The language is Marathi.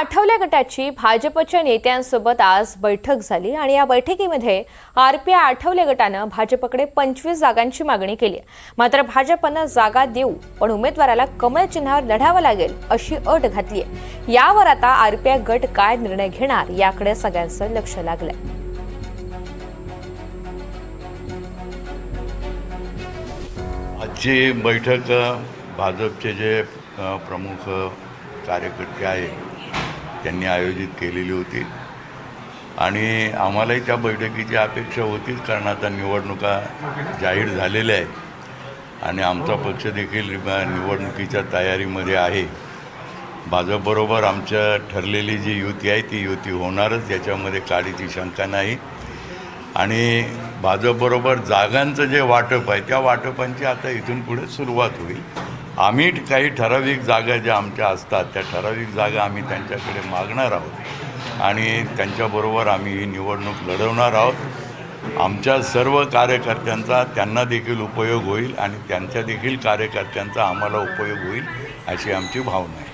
आठवले गटाची भाजपच्या नेत्यांसोबत आज बैठक झाली आणि या बैठकीमध्ये आरपीआय आठवले गटानं भाजपकडे 25 जागांची मागणी केली। मात्र भाजपनं जागा देऊ पण उमेदवाराला कमळ चिन्हावर लढावं लागेल अशी अट घातली आहे। यावर आता आरपीआय गट काय निर्णय घेणार याकडे सगळ्यांचं लक्ष लागलंय। आजची बैठक भाजपचे जे प्रमुख कार्यकर्ते आहेत त्यांनी आयोजित केलेली होती आणि आम्हालाही त्या बैठकीची अपेक्षा होतीच, कारण आता निवडणुका जाहीर झालेल्या आहेत आणि आमचा पक्ष देखील निवडणुकीच्या तयारीमध्ये आहे। भाजपबरोबर आमच्या ठरलेली जी युती आहे ती युती होणारच, याच्यामध्ये काडीची शंका नाही। आणि भाजपबरोबर जागांचं जे वाटप आहे त्या वाटपांची आता इथून पुढे सुरुवात होईल। आम्ही काही ठराविक जागा ज्या आमच्या असतात त्या ठराविक जागा आम्ही त्यांच्याकडे मागणार आहोत आणि त्यांच्याबरोबर आम्ही ही निवडणूक लढवणार आहोत। आमच्या सर्व कार्यकर्त्यांचा त्यांना देखील उपयोग होईल आणि त्यांच्या देखील कार्यकर्त्यांचा आम्हाला उपयोग होईल अशी आमची भावना आहे।